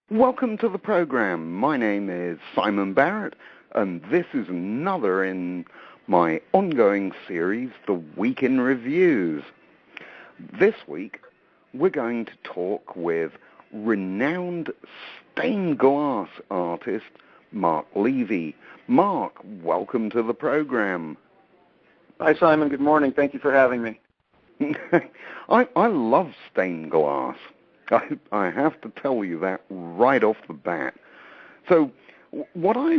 Welcome to the program. My name is Simon Barrett, and this is another in my ongoing series, The Week in Reviews. This week, we're going to talk with renowned stained glass artist Mark Levy. Mark, welcome to the program. Hi, Simon. Good morning. Thank you for having me. I love stained glass. I have to tell you that right off the bat. So what I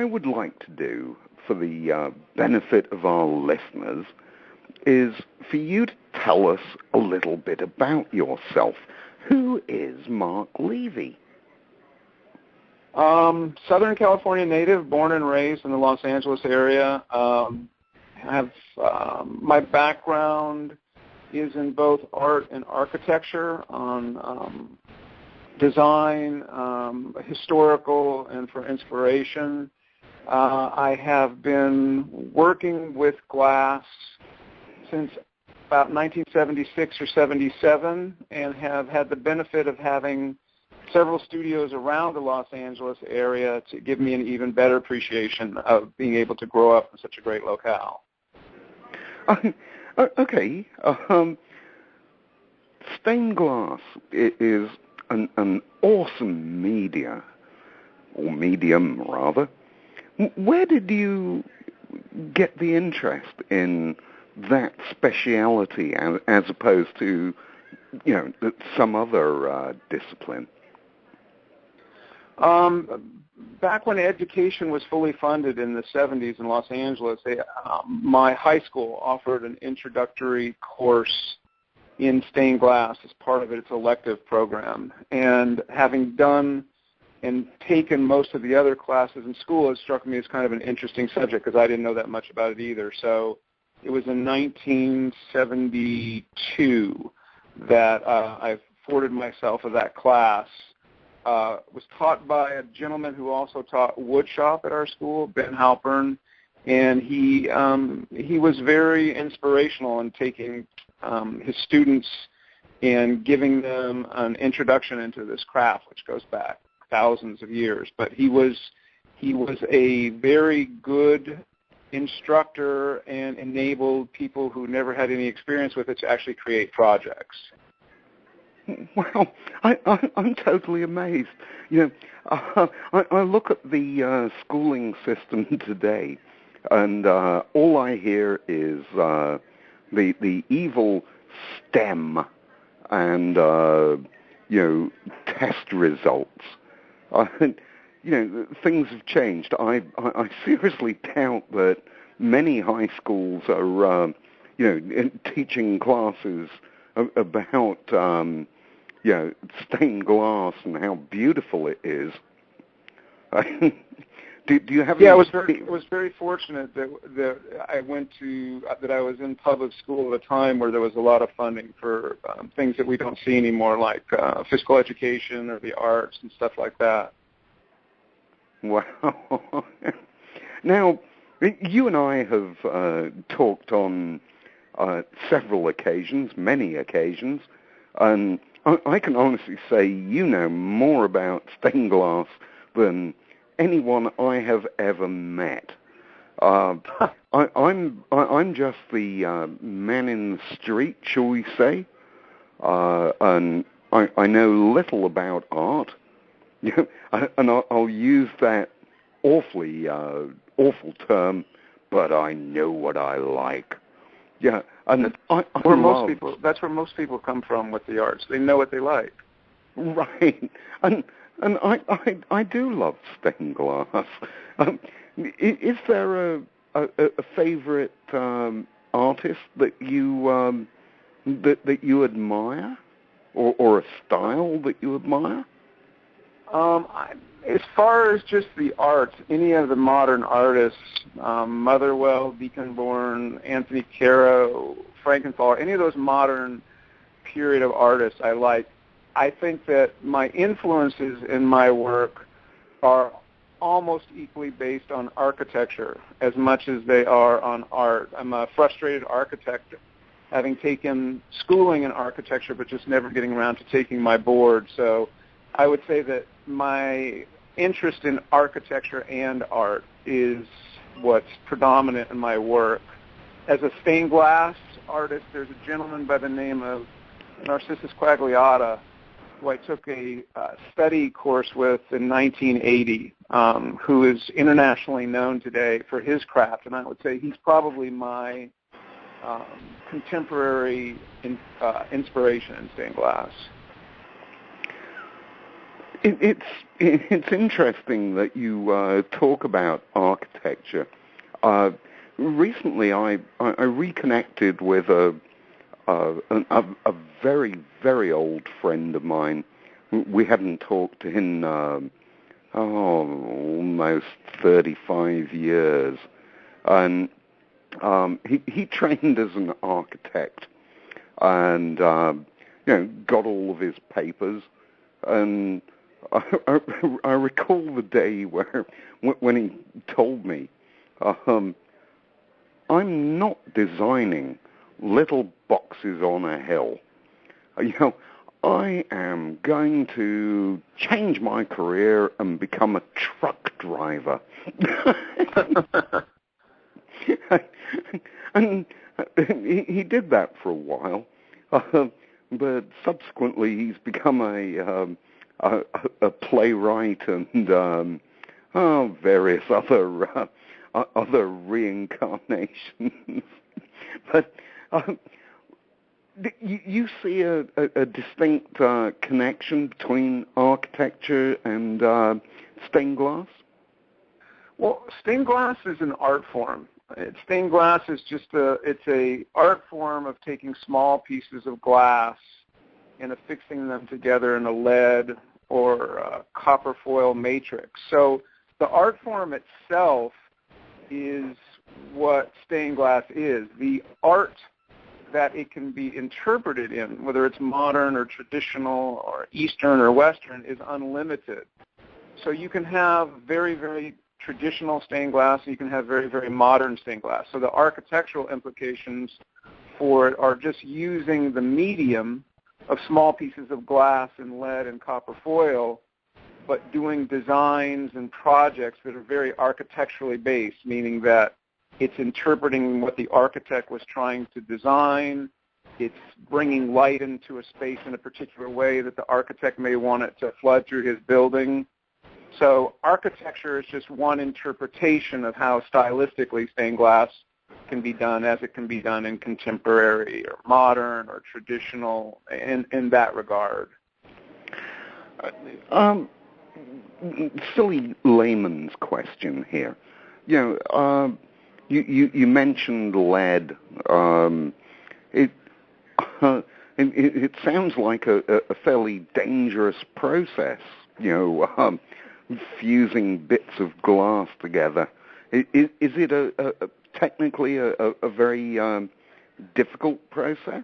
would like to do for the benefit of our listeners is for you to tell us a little bit about yourself. Who is Mark Levy? Southern California native, born and raised in the Los Angeles area. My background is in both art and architecture, on design, historical, and for inspiration. I have been working with glass since about 1976 or 77 and have had the benefit of having several studios around the Los Angeles area to give me an even better appreciation of being able to grow up in such a great locale. Okay. Stained glass is an awesome media, or medium rather. Where did you get the interest in that speciality as opposed to, some other discipline? Back when education was fully funded in the 70s in Los Angeles, my high school offered an introductory course in stained glass as part of its elective program. And having done and taken most of the other classes in school, it struck me as kind of an interesting subject because I didn't know that much about it either. So it was in 1972 that I afforded myself of that class. Was taught by a gentleman who also taught woodshop at our school, Ben Halpern, and he was very inspirational in taking his students and giving them an introduction into this craft, which goes back thousands of years. But he was a very good instructor and enabled people who never had any experience with it to actually create projects. Wow, I'm totally amazed. I look at the schooling system today, and all I hear is the evil STEM and test results. Things have changed. I seriously doubt that many high schools are teaching classes about stained glass and how beautiful it is. Do you have? Yeah, I was very fortunate that I was in public school at a time where there was a lot of funding for things that we don't see anymore, like physical education or the arts and stuff like that. Wow. Now, you and I have talked on several occasions, many occasions, and I can honestly say you know more about stained glass than anyone I have ever met. I'm just the man in the street, shall we say, and I know little about art, and I'll use that awful term, but I know what I like. Yeah, and that's where most people come from with the arts. They know what they like. Right, and I do love stained glass. Is there a favorite artist that you admire, or a style that you admire? As far as just the art, any of the modern artists, Motherwell, Deaconborn, Anthony Caro, Frankenthaler, any of those modern period of artists I like. I think that my influences in my work are almost equally based on architecture as much as they are on art. I'm a frustrated architect, having taken schooling in architecture but just never getting around to taking my board. So I would say that my interest in architecture and art is what's predominant in my work. As a stained glass artist, there's a gentleman by the name of Narcissus Quagliata, who I took a study course with in 1980, who is internationally known today for his craft, and I would say he's probably my contemporary inspiration in stained glass. It's interesting that you talk about architecture. Recently, I reconnected with a very, very old friend of mine. We hadn't talked in almost 35 years, and he trained as an architect, and got all of his papers. And I recall the day when he told me, I'm not designing little boxes on a hill. I am going to change my career and become a truck driver. And he did that for a while, but subsequently he's become a playwright and various other reincarnations. But you see a distinct connection between architecture and stained glass? Well, stained glass is an art form. Stained glass is it's a art form of taking small pieces of glass and affixing them together in a lead or copper foil matrix. So the art form itself is what stained glass is. The art that it can be interpreted in, whether it's modern or traditional or Eastern or Western, is unlimited. So you can have very, very traditional stained glass and you can have very, very modern stained glass. So the architectural implications for it are just using the medium of small pieces of glass and lead and copper foil, but doing designs and projects that are very architecturally based, meaning that it's interpreting what the architect was trying to design. It's bringing light into a space in a particular way that the architect may want it to flood through his building. So architecture is just one interpretation of how stylistically stained glass can be done, as it can be done in contemporary or modern or traditional in that regard. Silly layman's question here. You mentioned lead. It sounds like a fairly dangerous process, fusing bits of glass together. Is it technically a very difficult process?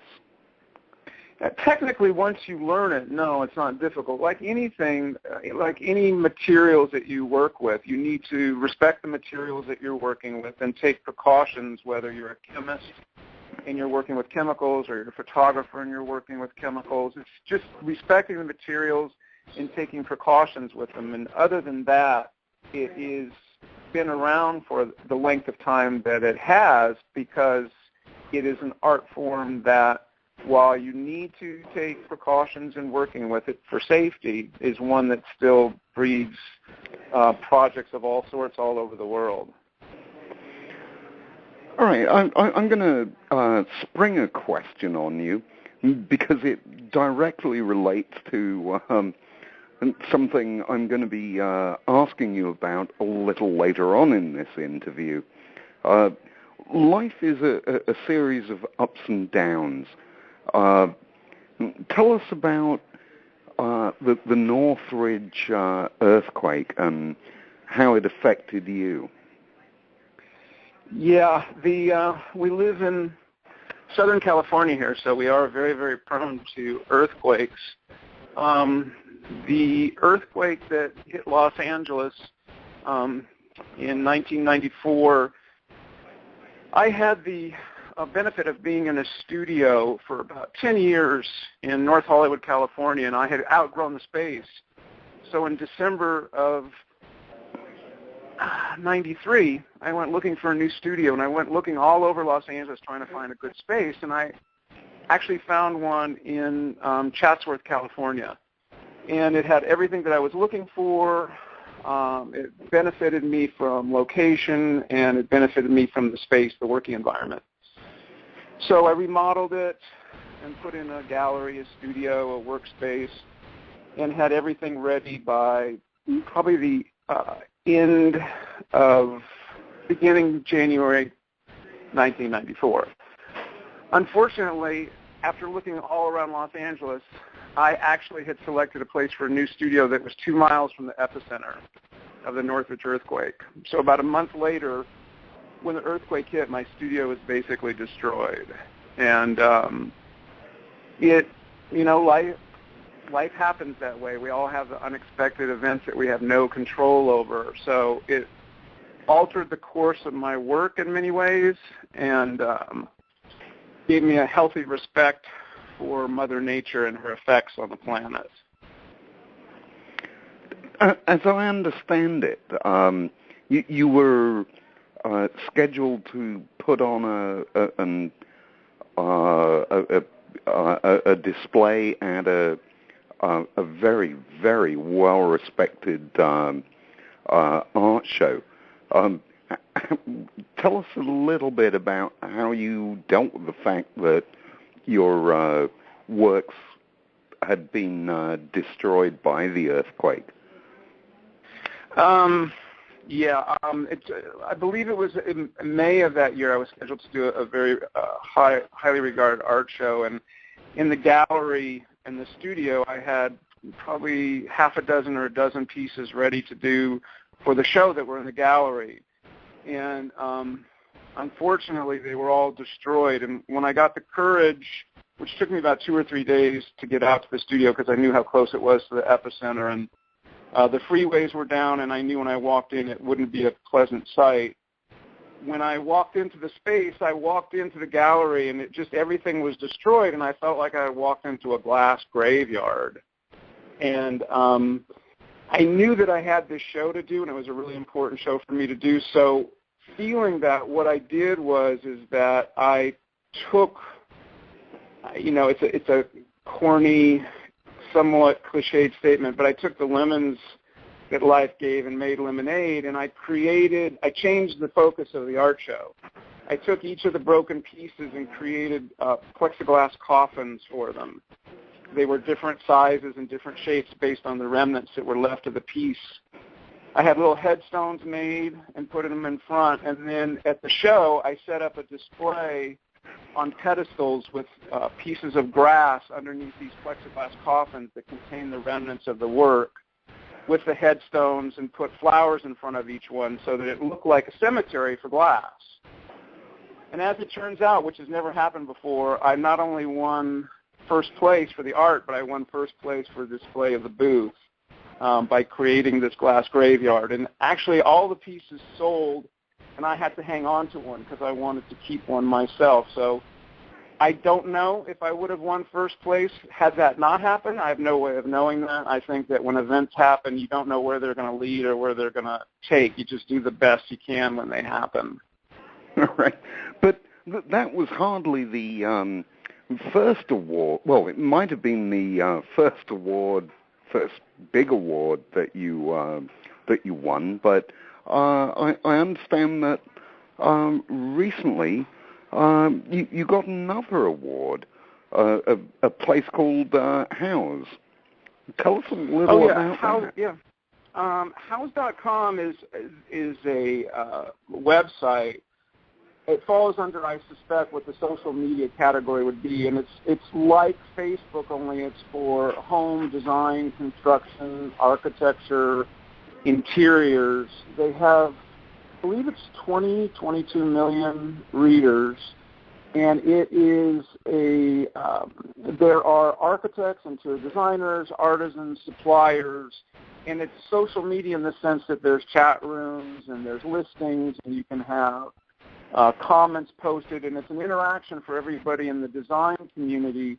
Technically, once you learn it, no, it's not difficult. Like anything, like any materials that you work with, you need to respect the materials that you're working with and take precautions, whether you're a chemist and you're working with chemicals or you're a photographer and you're working with chemicals. It's just respecting the materials and taking precautions with them. And other than that, it is been around for the length of time that it has, because it is an art form that, while you need to take precautions in working with it for safety, is one that still breeds projects of all sorts all over the world. All right, I'm going to spring a question on you because it directly relates to something I'm going to be asking you about a little later on in this interview. Life is a series of ups and downs. Tell us about the Northridge earthquake and how it affected you. Yeah, we live in Southern California here, so we are very, very prone to earthquakes. The earthquake that hit Los Angeles in 1994, I had the benefit of being in a studio for about 10 years in North Hollywood, California, and I had outgrown the space So in December of 93, I went looking for a new studio, and I went looking all over Los Angeles trying to find a good space, and I actually found one in Chatsworth, California. And it had everything that I was looking for. It benefited me from location, and it benefited me from the space, the working environment. So I remodeled it and put in a gallery, a studio, a workspace, and had everything ready by probably the beginning January 1994. Unfortunately, after looking all around Los Angeles, I actually had selected a place for a new studio that was 2 miles from the epicenter of the Northridge earthquake. So about a month later, when the earthquake hit, my studio was basically destroyed. And life happens that way. We all have the unexpected events that we have no control over. So it altered the course of my work in many ways, and gave me a healthy respect for Mother Nature and her effects on the planet. As I understand it, you were scheduled to put on a display at a very, very well-respected art show. Tell us a little bit about how you dealt with the fact that your works had been destroyed by the earthquake. I believe it was in May of that year I was scheduled to do a very highly regarded art show, and in the gallery and the studio I had probably half a dozen or a dozen pieces ready to do for the show that were in the gallery. And unfortunately they were all destroyed, and when I got the courage, which took me about 2 or 3 days to get out to the studio because I knew how close it was to the epicenter, and the freeways were down, and I knew when I walked in it wouldn't be a pleasant sight. When I walked into the space, I walked into the gallery, and everything was destroyed, and I felt like I walked into a glass graveyard. And I knew that I had this show to do, and it was a really important show for me to do. So feeling that, what I did is that I took, it's a corny, somewhat cliched statement, but I took the lemons that life gave and made lemonade, and I changed the focus of the art show. I took each of the broken pieces and created plexiglass coffins for them. They were different sizes and different shapes based on the remnants that were left of the piece. I had little headstones made and put them in front, and then at the show I set up a display on pedestals with pieces of grass underneath these plexiglass coffins that contain the remnants of the work, with the headstones, and put flowers in front of each one so that it looked like a cemetery for glass. And as it turns out, which has never happened before, I not only won first place for the art, but I won first place for the display of the booth by creating this glass graveyard. And actually all the pieces sold, and I had to hang on to one because I wanted to keep one myself. So I don't know if I would have won first place had that not happened. I have no way of knowing that. I think that when events happen, you don't know where they're going to lead or where they're going to take. You just do the best you can when they happen. Right. But that was hardly the first award. Well, it might have been the first big award that you won. But I understand that recently you got another award, a place called House. Tell us a little about that. Yeah. House.com is a website. It falls under, I suspect, what the social media category would be, and it's like Facebook, only it's for home design, construction, architecture, interiors. They have, I believe it's 22 million readers, and it is there are architects, interior designers, artisans, suppliers, and it's social media in the sense that there's chat rooms and there's listings, and you can have comments posted, and it's an interaction for everybody in the design community,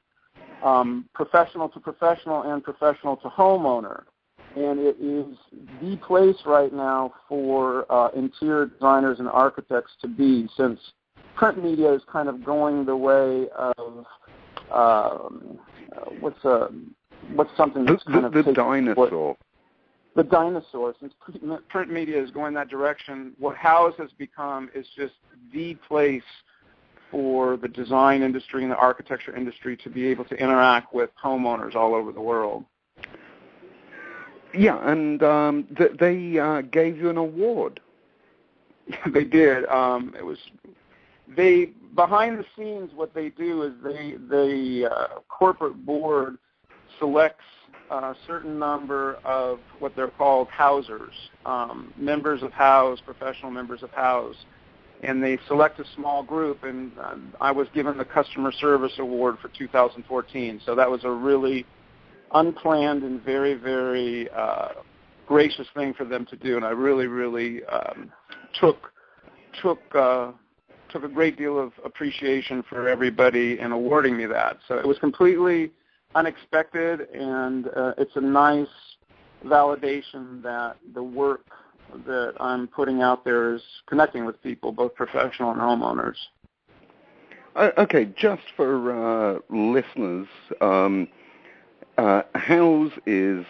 professional to professional and professional to homeowner. and it is the place right now for interior designers and architects to be, since print media is kind of going the way of what's something that's kind of the dinosaur. The dinosaur. Since print media is going that direction, what Houzz has become is just the place for the design industry and the architecture industry to be able to interact with homeowners all over the world. Yeah, and they gave you an award. They did. It was behind the scenes. What they do is the corporate board selects a certain number of what they're called Houzers, members of Houzz, professional members of Houzz, and they select a small group. And I was given the Customer Service Award for 2014. So that was a really unplanned and very, very gracious thing for them to do, and I really, really took a great deal of appreciation for everybody in awarding me that. So it was completely unexpected, and it's a nice validation that the work that I'm putting out there is connecting with people, both professional and homeowners. Okay, just for listeners, Houzz is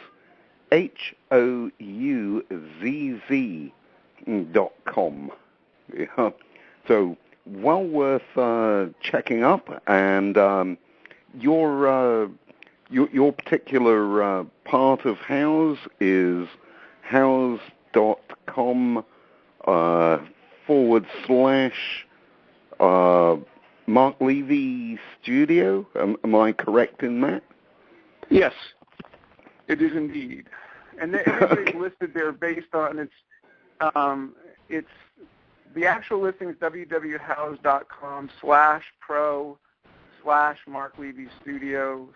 HOUZZ.com. Yeah. So well worth checking up, and your particular part of Houzz is houzz.com / Mark Levy Studio. Am I correct in that? Yes, it is indeed. And everybody's listed there based on it's the actual listing is www.houzz.com /pro/ Mark Levy Studio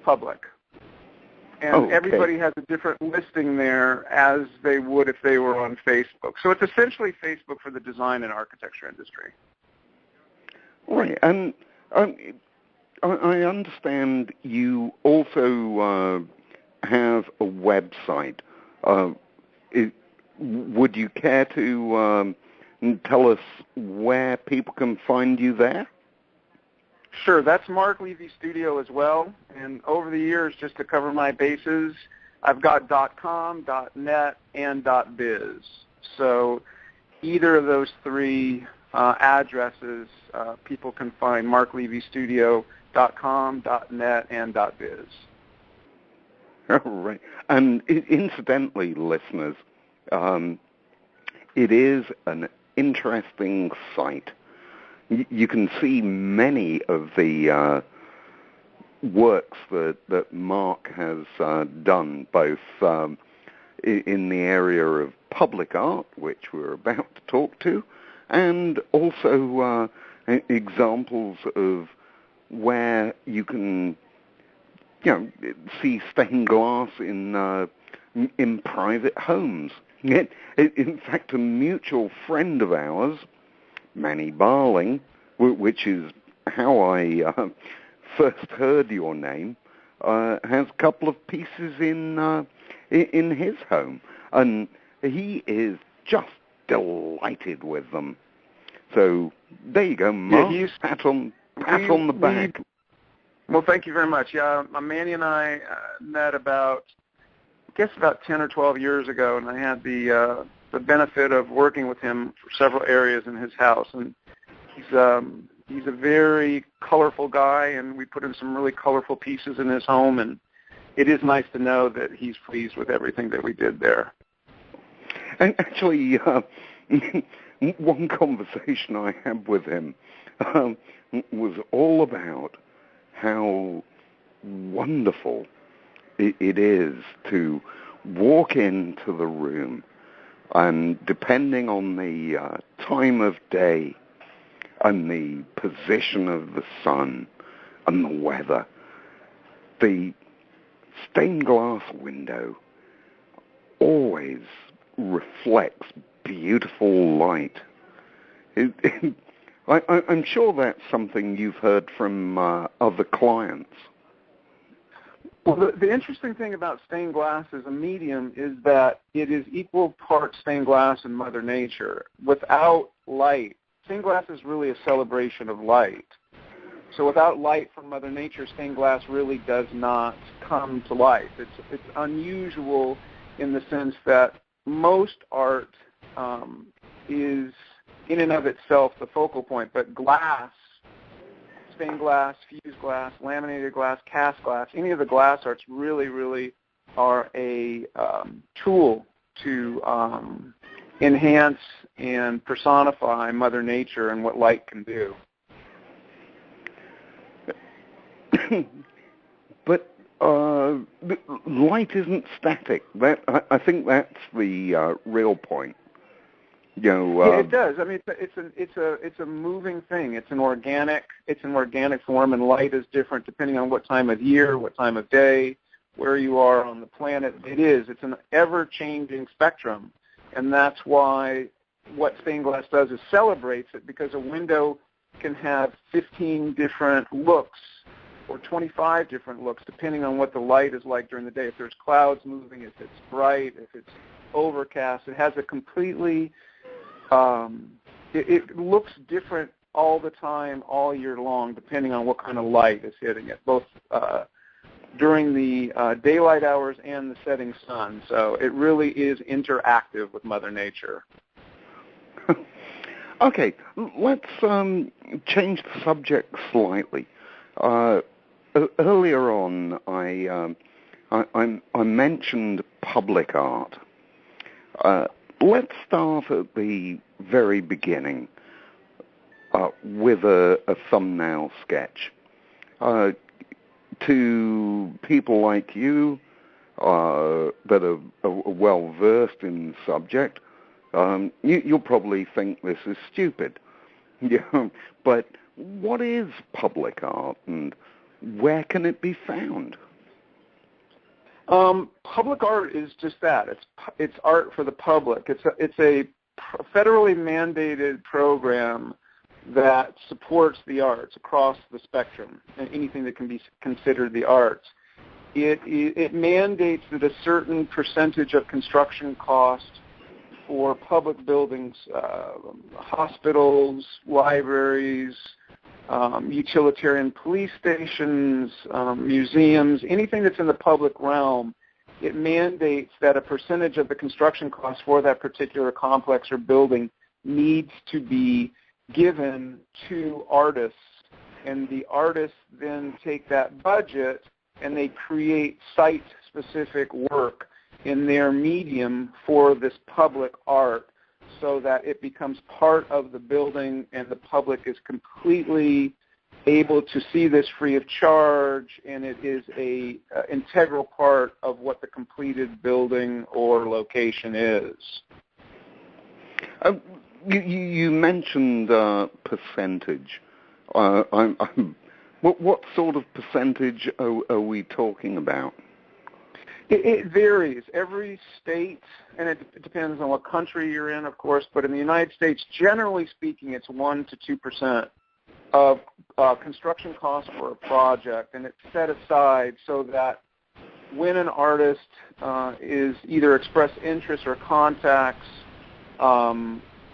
/_public. And everybody has a different listing there as they would if they were on Facebook. So it's essentially Facebook for the design and architecture industry. Right, and I understand you also have a website. Would you care to tell us where people can find you there? Sure, that's Mark Levy Studio as well. And over the years, just to cover my bases, I've got .com, .net, and .biz. So either of those three addresses, people can find marklevystudio.com, .net, and .biz. All right. And incidentally, listeners, it is an interesting site. You can see many of the works that Mark has done, both in the area of public art, which we're about to talk to, and also examples of where you can, see stained glass in private homes. In fact, a mutual friend of ours, Manny Barling, which is how I first heard your name, has a couple of pieces in his home, and he is just delighted with them. So there you go, Mark. Yeah, pat on the back. Well, thank you very much. Yeah, Manny and I met about 10 or 12 years ago, and I had the benefit of working with him for several areas in his house. And he's a very colorful guy, and we put in some really colorful pieces in his home, and it is nice to know that he's pleased with everything that we did there. And actually, one conversation I had with him was all about how wonderful it is to walk into the room, and depending on the time of day and the position of the sun and the weather, the stained glass window always reflects beautiful light. I'm sure that's something you've heard from other clients. Well, the interesting thing about stained glass as a medium is that it is equal parts stained glass and Mother Nature. Without light, stained glass is really a celebration of light. So without light from Mother Nature, stained glass really does not come to life. It's unusual in the sense that most art is in and of itself the focal point, but glass, stained glass, fused glass, laminated glass, cast glass, any of the glass arts really, really are a tool to enhance and personify Mother Nature and what light can do. But light isn't static. I think that's the real point. Yeah, it does. I mean, it's a moving thing. It's an organic form, and light is different depending on what time of year, what time of day, where you are on the planet. It's an ever-changing spectrum, and that's why what stained glass does is celebrates it, because a window can have 15 different looks or 25 different looks depending on what the light is like during the day. If there's clouds moving, if it's bright, if it's overcast, it has a completely it looks different all the time, all year long, depending on what kind of light is hitting it, both during the daylight hours and the setting sun. So it really is interactive with Mother Nature. Okay, let's change the subject slightly. Earlier on, I mentioned public art. Let's start at the very beginning with a thumbnail sketch. To people like you that are well-versed in the subject, you'll probably think this is stupid. Yeah, but what is public art, and where can it be found? Public art is just that. It's art for the public. It's a federally mandated program that supports the arts across the spectrum and anything that can be considered the arts. It mandates that a certain percentage of construction cost for public buildings, hospitals, libraries, utilitarian police stations, museums, anything that's in the public realm, it mandates that a percentage of the construction cost for that particular complex or building needs to be given to artists, and the artists then take that budget and they create site-specific work in their medium for this public art, so that it becomes part of the building and the public is completely able to see this free of charge, and it is a integral part of what the completed building or location is. You mentioned percentage. What sort of percentage are we talking about? It varies. Every state, and it depends on what country you're in, of course, but in the United States, generally speaking, it's 1% to 2% of construction costs for a project, and it's set aside so that when an artist is either expressed interest or contacts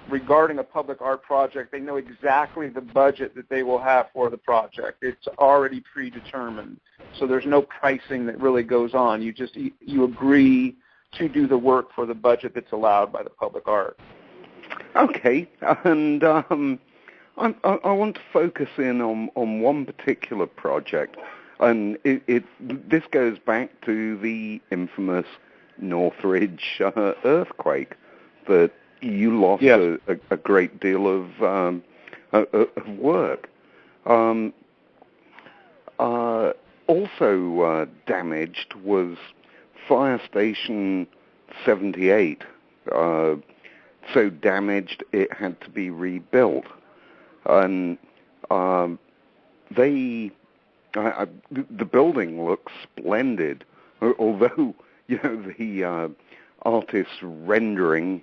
regarding a public art project, they know exactly the budget that they will have for the project. It's already predetermined. So there's no pricing that really goes on. You agree to do the work for the budget that's allowed by the public art. Okay, and I want to focus in on one particular project, and this goes back to the infamous Northridge earthquake that you lost. Yes. a great deal of work. Also damaged was Fire Station 78. So damaged it had to be rebuilt. And the building looks splendid, although the artist's rendering,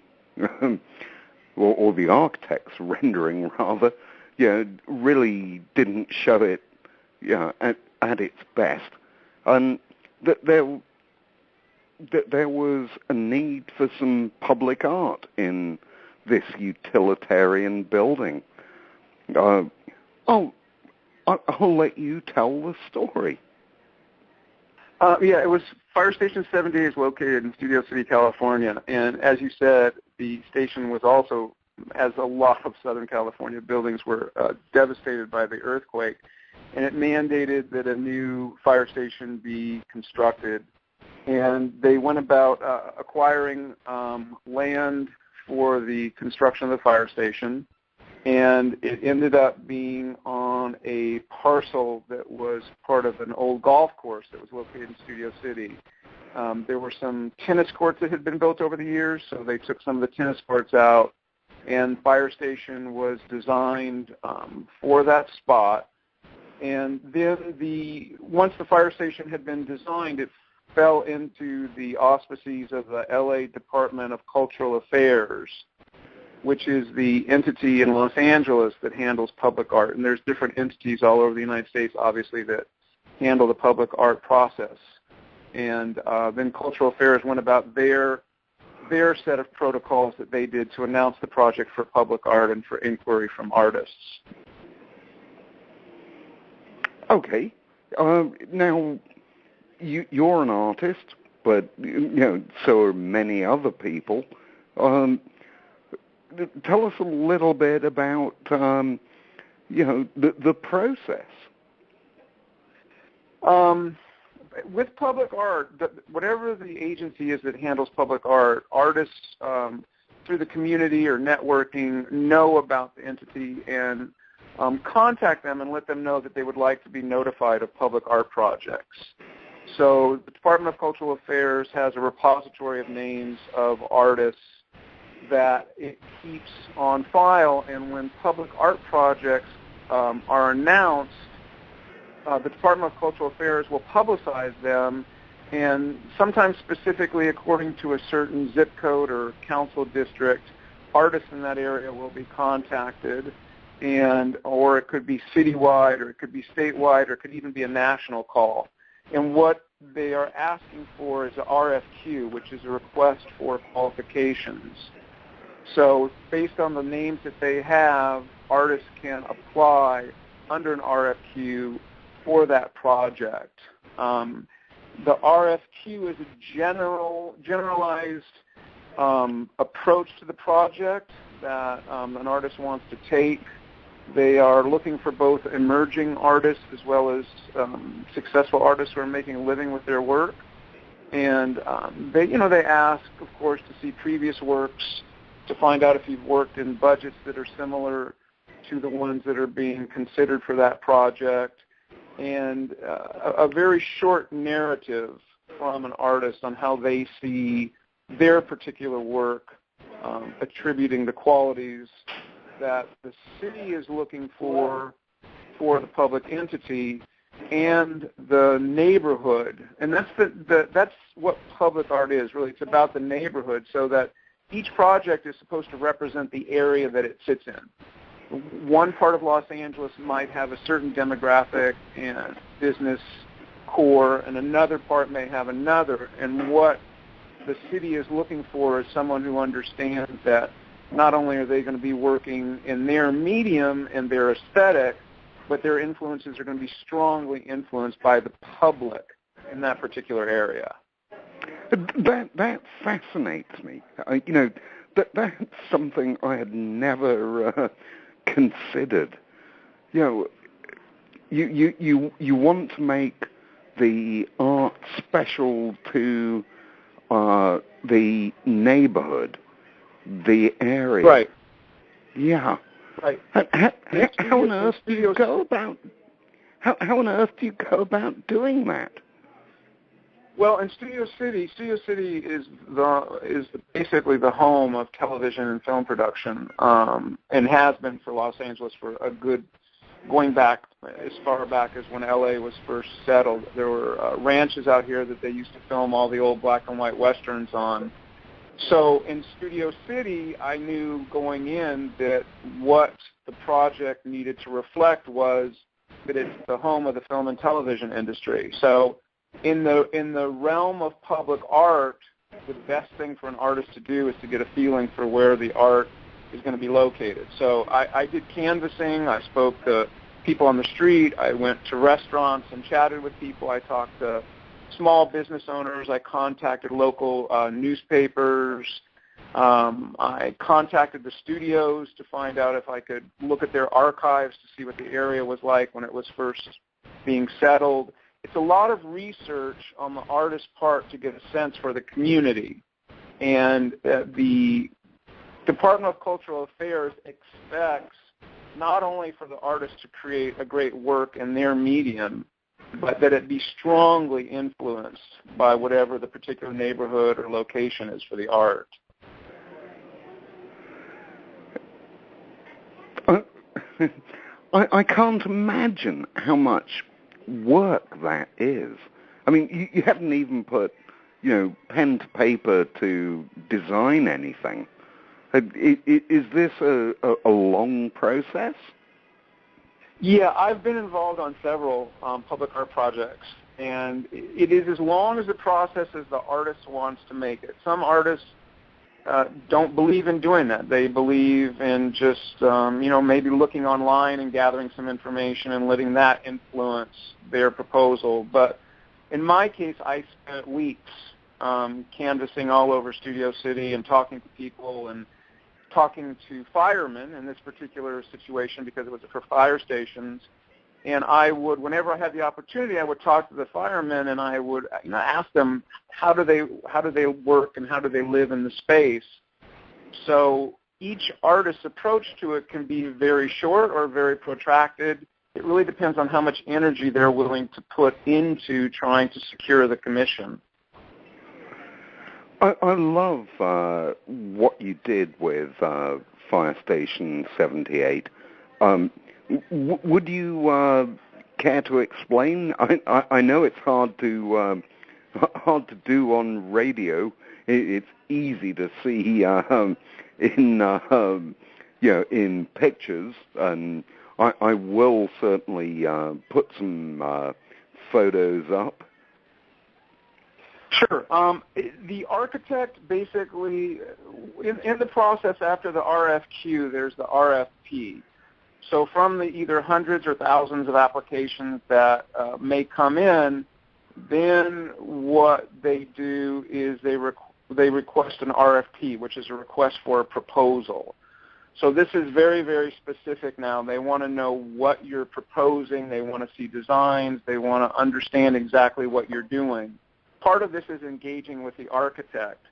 or the architect's rendering rather, really didn't show it at its best. And that there was a need for some public art in this utilitarian building. I'll let you tell the story. Yeah, it was Fire Station 70 is located in Studio City, California, and as you said, the station was also, as a lot of Southern California buildings were devastated by the earthquake, and it mandated that a new fire station be constructed. And they went about acquiring land for the construction of the fire station, and it ended up being on a parcel that was part of an old golf course that was located in Studio City. There were some tennis courts that had been built over the years, so they took some of the tennis courts out, and fire station was designed for that spot. And then once the fire station had been designed, it fell into the auspices of the LA Department of Cultural Affairs, which is the entity in Los Angeles that handles public art. And there's different entities all over the United States, obviously, that handle the public art process. And then Cultural Affairs went about their set of protocols that they did to announce the project for public art and for inquiry from artists. Okay. Now, you're an artist, but so are many other people. Tell us a little bit about the process. With public art, whatever the agency is that handles public art, artists through the community or networking know about the entity and contact them and let them know that they would like to be notified of public art projects. So the Department of Cultural Affairs has a repository of names of artists that it keeps on file, and when public art projects are announced, the Department of Cultural Affairs will publicize them, and sometimes specifically according to a certain zip code or council district, artists in that area will be contacted, or it could be citywide, or it could be statewide, or it could even be a national call. And what they are asking for is an RFQ, which is a request for qualifications. So based on the names that they have, artists can apply under an RFQ for that project. The RFQ is a generalized approach to the project that an artist wants to take. They are looking for both emerging artists as well as successful artists who are making a living with their work. And they ask, of course, to see previous works, to find out if you've worked in budgets that are similar to the ones that are being considered for that project, and a very short narrative from an artist on how they see their particular work, attributing the qualities that the city is looking for the public entity and the neighborhood. And that's what public art is, really. It's about the neighborhood, so that each project is supposed to represent the area that it sits in. One part of Los Angeles might have a certain demographic and business core, and another part may have another. And what the city is looking for is someone who understands that not only are they going to be working in their medium and their aesthetic, but their influences are going to be strongly influenced by the public in that particular area. That fascinates me. That's something I had never considered. You want to make the art special to the neighborhood, the area. Right. Yeah. Right. How on earth do you go about? How on earth do you go about doing that? Well, in Studio City is basically the home of television and film production, and has been for Los Angeles for going back as far back as when LA was first settled. There were ranches out here that they used to film all the old black and white westerns on. So in Studio City, I knew going in that what the project needed to reflect was that it's the home of the film and television industry. So in the realm of public art, the best thing for an artist to do is to get a feeling for where the art is going to be located. So I did canvassing. I spoke to people on the street. I went to restaurants and chatted with people. I talked to small business owners. I contacted local newspapers. I contacted the studios to find out if I could look at their archives to see what the area was like when it was first being settled. It's a lot of research on the artist's part to get a sense for the community. And the Department of Cultural Affairs expects not only for the artist to create a great work in their medium, but that it be strongly influenced by whatever the particular neighborhood or location is for the art. I can't imagine how much work that is. I mean, you haven't even put, pen to paper to design anything. Is this a long process? Yeah, I've been involved on several public art projects, and it is as long as the process as the artist wants to make it. Some artists don't believe in doing that. They believe in just, maybe looking online and gathering some information and letting that influence their proposal. But in my case, I spent weeks canvassing all over Studio City and talking to people and talking to firemen in this particular situation because it was for fire stations. And I would, whenever I had the opportunity, I would talk to the firemen and I would ask them how do they work and how do they live in the space. So each artist's approach to it can be very short or very protracted. It really depends on how much energy they're willing to put into trying to secure the commission. I love what you did with Fire Station 78. Would you care to explain? I know it's hard to do on radio. It's easy to see in pictures, and I will certainly put some photos up. Sure. The architect basically, in the process after the RFQ, there's the RFP. So from the either hundreds or thousands of applications that may come in, then what they do is they request an RFP, which is a request for a proposal. So this is very, very specific now. They want to know what you're proposing. They want to see designs. They want to understand exactly what you're doing. Part of this is engaging with the architect.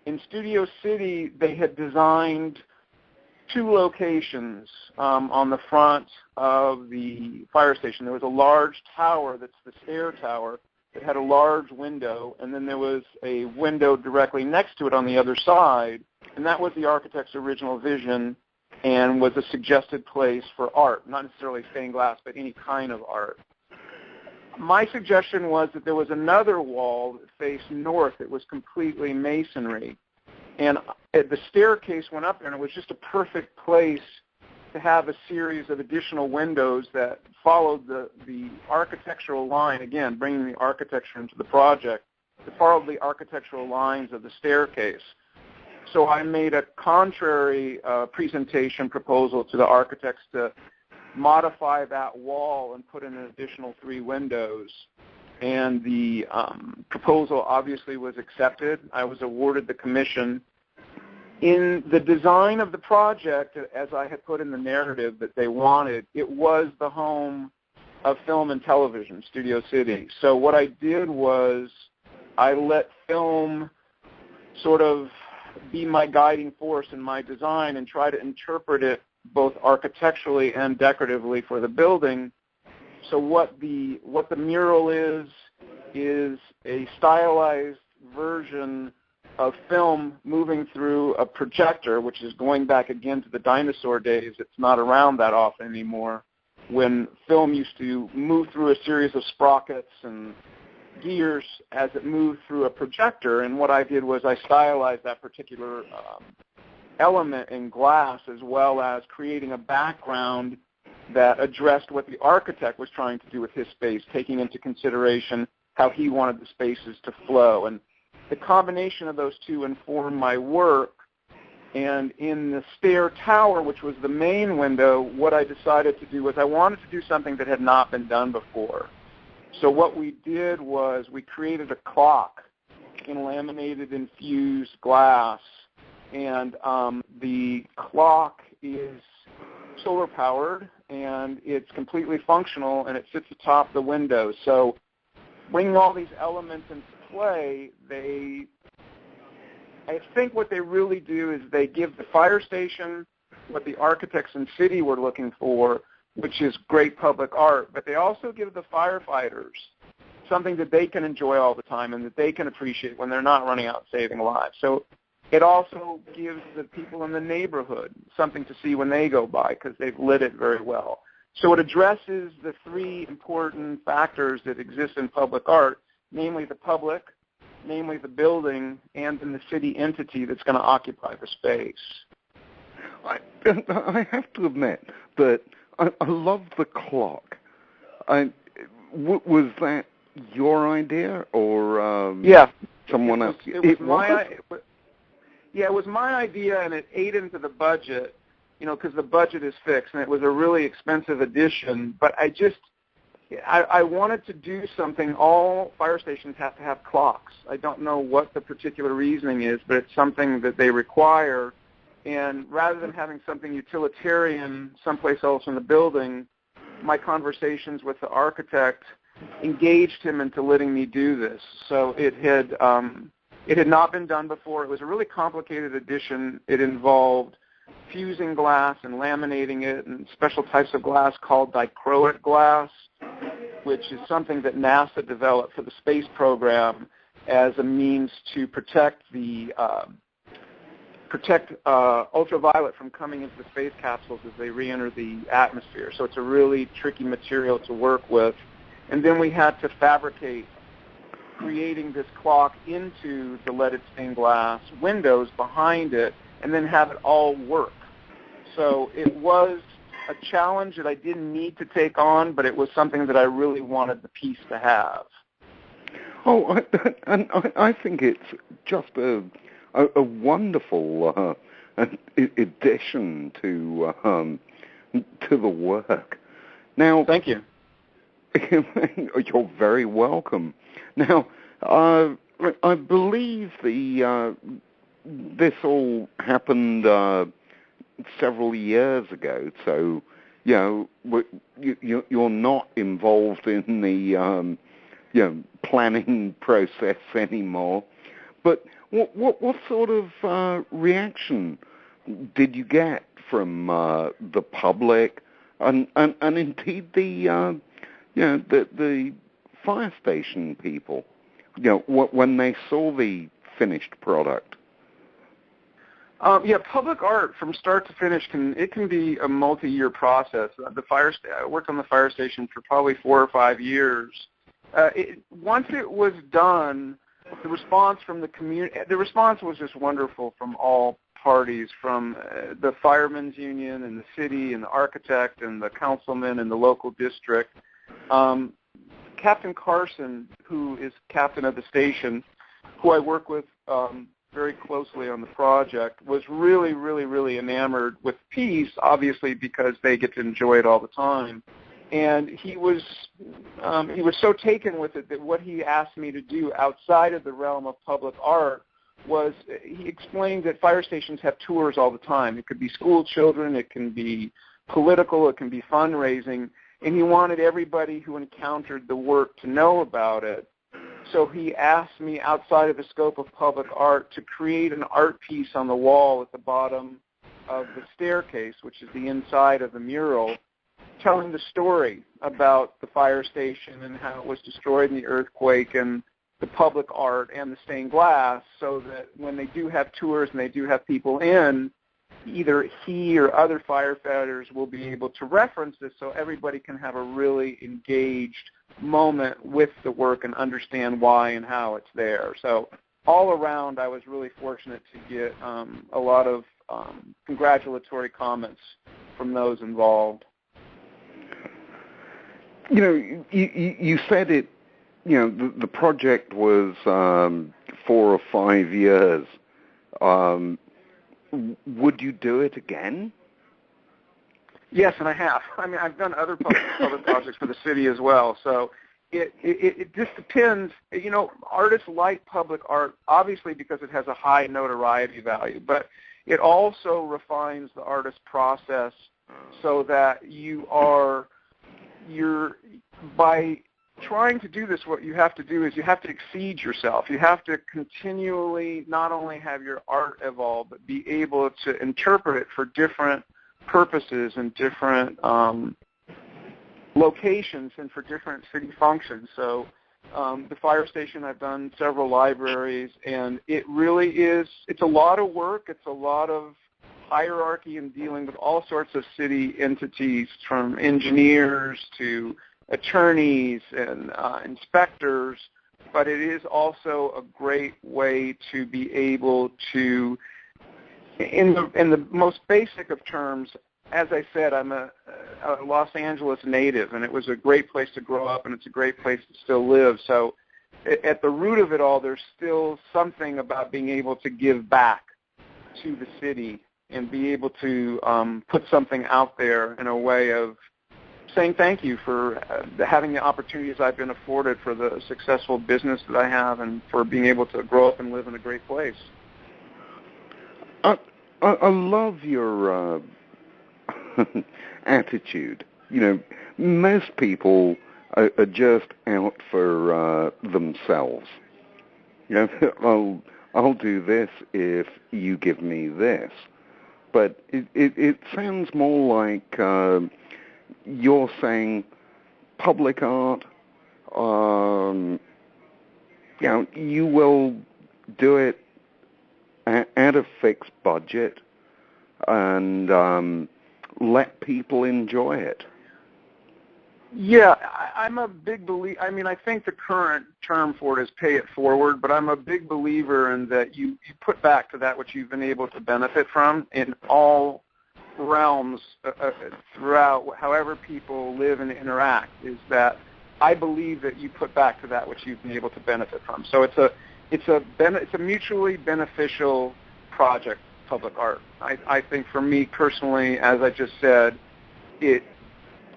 In Studio City, they had designed 2 locations on the front of the fire station. There was a large tower that's the stair tower that had a large window, and then there was a window directly next to it on the other side, and that was the architect's original vision and was a suggested place for art, not necessarily stained glass, but any kind of art. My suggestion was that there was another wall that faced north. It was completely masonry. And the staircase went up there, and it was just a perfect place to have a series of additional windows that followed the architectural line, again, bringing the architecture into the project, that followed the architectural lines of the staircase. So I made a contrary presentation proposal to the architects to modify that wall and put in an additional 3 windows. And the proposal obviously was accepted. I was awarded the commission. In the design of the project, as I had put in the narrative that they wanted, it was the home of film and television, Studio City. So what I did was I let film sort of be my guiding force in my design and try to interpret it both architecturally and decoratively for the building. So what the mural is a stylized version of film moving through a projector, which is going back again to the dinosaur days. It's not around that often anymore, when film used to move through a series of sprockets and gears as it moved through a projector. And what I did was I stylized that particular element in glass, as well as creating a background that addressed what the architect was trying to do with his space, taking into consideration how he wanted the spaces to flow. And the combination of those two informed my work. And in the stair tower, which was the main window, what I decided to do was I wanted to do something that had not been done before. So what we did was we created a clock in laminated infused glass, and the clock is solar powered, and it's completely functional, and it sits atop the window. So bringing all these elements into play, I think what they really do is they give the fire station what the architects and city were looking for, which is great public art, but they also give the firefighters something that they can enjoy all the time and that they can appreciate when they're not running out saving lives. So it also gives the people in the neighborhood something to see when they go by because they've lit it very well. So it addresses the three important factors that exist in public art, namely the public, namely the building, and then the city entity that's going to occupy the space. I have to admit that I love the clock. Was that your idea or someone else? It was my idea, and it ate into the budget, because the budget is fixed, and it was a really expensive addition. But I wanted to do something. All fire stations have to have clocks. I don't know what the particular reasoning is, but it's something that they require. And rather than having something utilitarian someplace else in the building, my conversations with the architect engaged him into letting me do this. So it had not been done before. It was a really complicated addition. It involved fusing glass and laminating it and special types of glass called dichroic glass, which is something that NASA developed for the space program as a means to protect ultraviolet from coming into the space capsules as they re-enter the atmosphere. So it's a really tricky material to work with. And then we had to fabricate creating this clock into the leaded stained glass windows behind it and then have it all work. So it was a challenge that I didn't need to take on, but it was something that I really wanted the piece to have. Oh, I think it's just a wonderful addition to the work. Now, thank you. You're very welcome. Now, I believe this all happened several years ago, so you're not involved in the planning process anymore. But what sort of reaction did you get from the public and indeed the fire station people, when they saw the finished product? Public art from start to finish can be a multi-year process. I worked on the fire station for probably 4 or 5 years. Once it was done, the response from the community, the response was just wonderful from all parties, from the firemen's union and the city and the architect and the councilman and the local district. Captain Carson, who is captain of the station, who I work with very closely on the project, was really, really, really enamored with the piece, obviously because they get to enjoy it all the time. And he was so taken with it that what he asked me to do outside of the realm of public art was, he explained that fire stations have tours all the time. It could be school children, it can be political, it can be fundraising, and he wanted everybody who encountered the work to know about it. So he asked me, outside of the scope of public art, to create an art piece on the wall at the bottom of the staircase, which is the inside of the mural, telling the story about the fire station and how it was destroyed in the earthquake and the public art and the stained glass, so that when they do have tours and they do have people in, either he or other firefighters will be able to reference this so everybody can have a really engaged moment with the work and understand why and how it's there. So all around, I was really fortunate to get a lot of congratulatory comments from those involved. You said it the project was 4 or 5 years. Would you do it again? Yes, and I have. I mean, I've done other public projects for the city as well. So it just depends. Artists like public art, obviously, because it has a high notoriety value, but it also refines the artist process so that by trying to do this, what you have to do is you have to exceed yourself. You have to continually not only have your art evolve, but be able to interpret it for different purposes and different locations and for different city functions. So the fire station, I've done several libraries, and it really is, it's a lot of work. It's a lot of hierarchy in dealing with all sorts of city entities, from engineers to attorneys and inspectors, but it is also a great way to be able to, in the most basic of terms, as I said, I'm a Los Angeles native, and it was a great place to grow up, and it's a great place to still live. So at the root of it all, there's still something about being able to give back to the city and be able to put something out there in a way of saying thank you for having the opportunities I've been afforded, for the successful business that I have, and for being able to grow up and live in a great place. I love your attitude. Most people are just out for themselves. I'll do this if you give me this. But it sounds more like you're saying public art, you will do it at a fixed budget and let people enjoy it. Yeah, I'm a big believer. I mean, I think the current term for it is pay it forward, but I'm a big believer in that you put back to that which you've been able to benefit from in all realms throughout however people live and interact, is that I believe that you put back to that which you've been able to benefit from. So it's a mutually beneficial project, public art. I think for me personally, as I just said,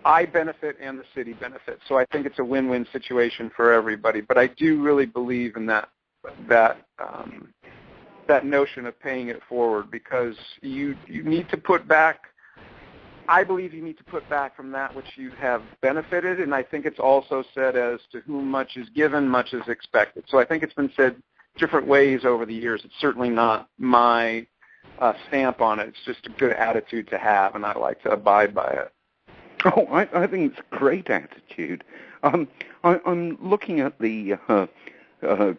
I benefit and the city benefits. So I think it's a win-win situation for everybody. But I do really believe in that notion of paying it forward, because you need to put back. I believe you need to put back from that which you have benefited, and I think it's also said as to whom much is given, much is expected. So I think it's been said different ways over the years. It's certainly not my stamp on it. It's just a good attitude to have, and I like to abide by it. Oh, I think it's a great attitude. I'm looking at the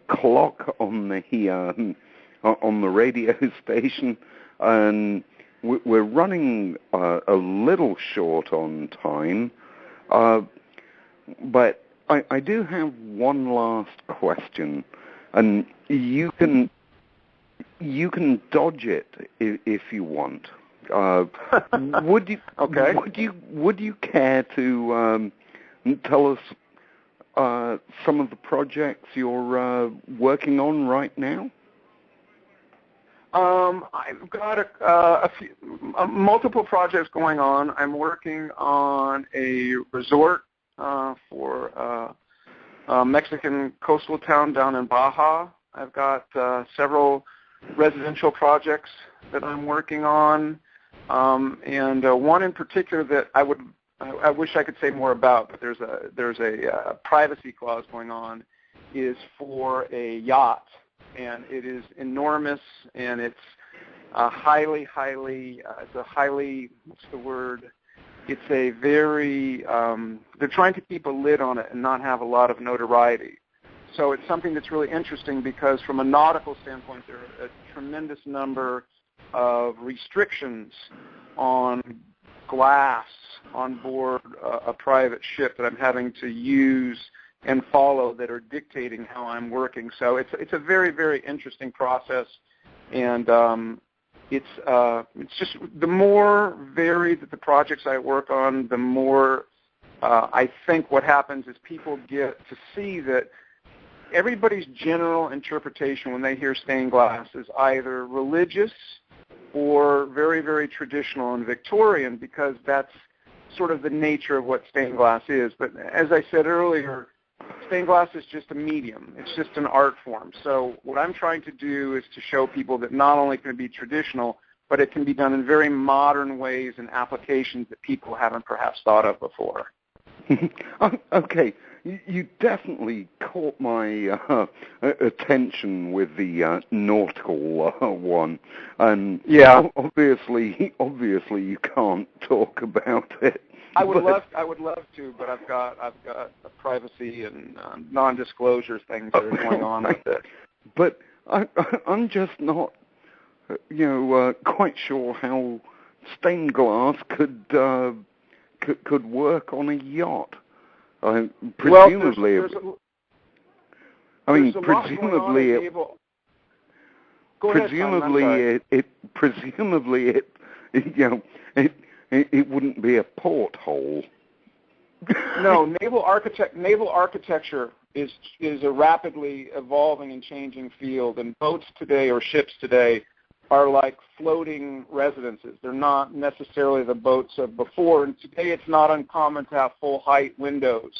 clock on the radio station, and we're running a little short on time. But I do have one last question, and you can dodge it if you want. Would you? Okay. Would you care to tell us some of the projects you're working on right now? I've got a few, multiple projects going on. I'm working on a resort for a Mexican coastal town down in Baja. I've got several residential projects that I'm working on, and one in particular that I wish I could say more about, but there's a privacy clause going on, is for a yacht. And it is enormous, and it's what's the word? It's a very, they're trying to keep a lid on it and not have a lot of notoriety. So it's something that's really interesting, because from a nautical standpoint, there are a tremendous number of restrictions on glass on board a private ship that I'm having to use and follow, that are dictating how I'm working. So it's a very, very interesting process, and it's just the more varied that the projects I work on, the more I think what happens is people get to see that everybody's general interpretation when they hear stained glass is either religious or very, very traditional and Victorian, because that's sort of the nature of what stained glass is. But as I said earlier, stained glass is just a medium. It's just an art form. So what I'm trying to do is to show people that not only can it be traditional, but it can be done in very modern ways and applications that people haven't perhaps thought of before. Okay, you definitely caught my attention with the nautical one, and yeah, obviously you can't talk about it. I would love to, but I've got a privacy and non-disclosure things that are going on with it. But I'm just not, quite sure how stained glass could work on a yacht. Presumably, it wouldn't be a porthole. No, naval architecture is a rapidly evolving and changing field, and boats today or ships today are like floating residences. They're not necessarily the boats of before, and today it's not uncommon to have full-height windows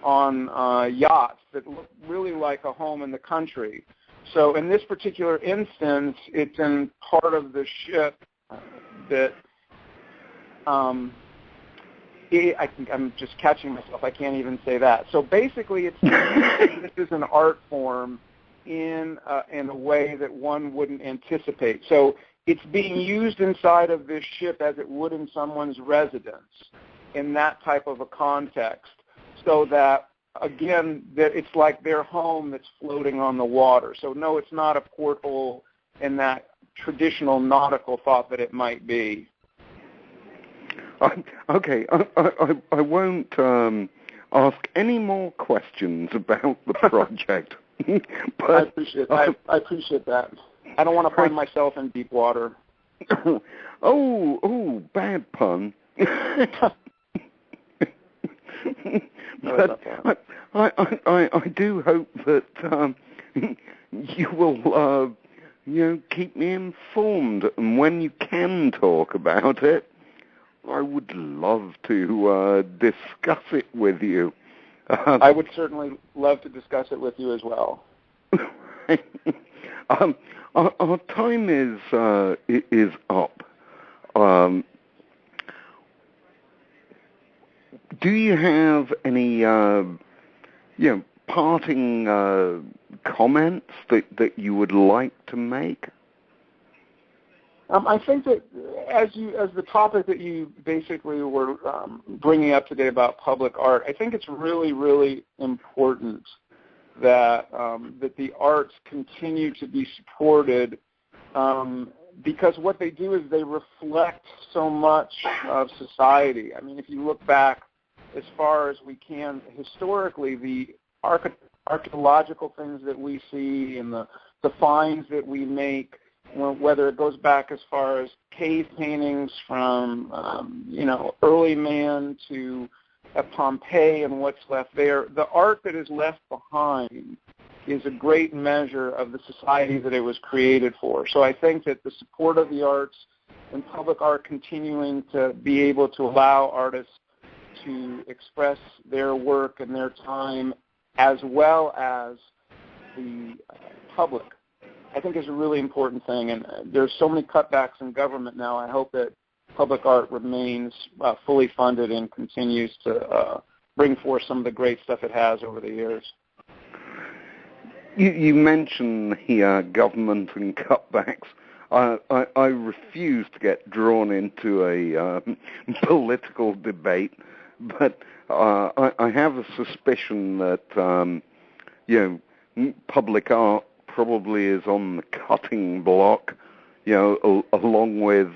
on yachts that look really like a home in the country. So in this particular instance, it's in part of the ship that I'm just catching myself. I can't even say that. So basically, this is an art form in a way that one wouldn't anticipate. So it's being used inside of this ship as it would in someone's residence in that type of a context, so that, again, that it's like their home that's floating on the water. So no, it's not a porthole in that traditional nautical thought that it might be. Okay, I won't ask any more questions about the project. But, I appreciate that. I don't want to find myself in deep water. Oh, bad pun. But I do hope that you will keep me informed, and when you can talk about it, I would love to discuss it with you. I would certainly love to discuss it with you as well. Our time is up. Do you have any parting comments that you would like to make? I think that as the topic that you basically were bringing up today about public art, I think it's really, really important that that the arts continue to be supported, because what they do is they reflect so much of society. I mean, if you look back as far as we can historically, the archaeological things that we see and the finds that we make, whether it goes back as far as cave paintings from, early man to Pompeii and what's left there, the art that is left behind is a great measure of the society that it was created for. So I think that the support of the arts and public art continuing to be able to allow artists to express their work and their time as well as the public, I think is a really important thing. And there's so many cutbacks in government now. I hope that public art remains fully funded and continues to bring forth some of the great stuff it has over the years. You mentioned the government and cutbacks. I refuse to get drawn into a political debate, but I have a suspicion that public art probably is on the cutting block, along with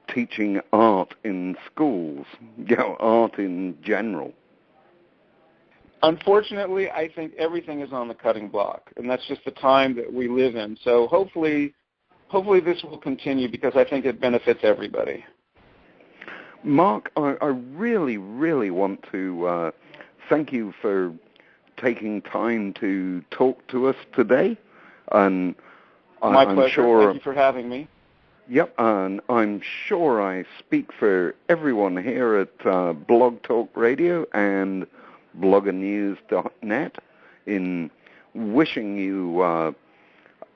teaching art in schools, art in general. Unfortunately, I think everything is on the cutting block, and that's just the time that we live in. So hopefully this will continue, because I think it benefits everybody. Mark, I really, really want to thank you for taking time to talk to us today. And My I'm pleasure. sure, Thank you for having me. Yep, and I'm sure I speak for everyone here at Blog Talk Radio and bloggernews.net in wishing you a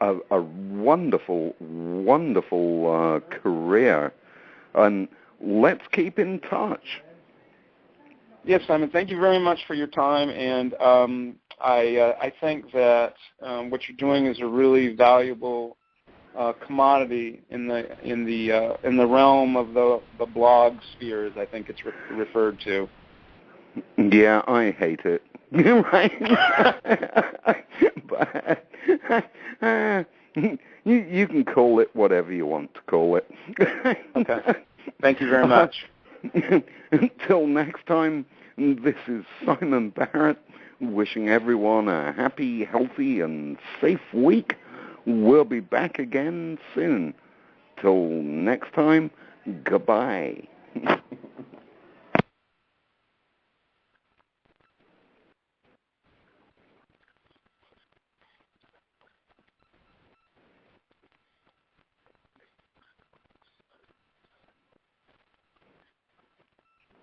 wonderful, wonderful career. And let's keep in touch. Yes, Simon, thank you very much for your time, and I think that what you're doing is a really valuable commodity in the realm of the blog sphere, as I think it's referred to. Yeah, I hate it. Right? But you can call it whatever you want to call it. Okay. Thank you very much. Until next time, this is Simon Barrett wishing everyone a happy, healthy, and safe week. We'll be back again soon. Till next time, goodbye.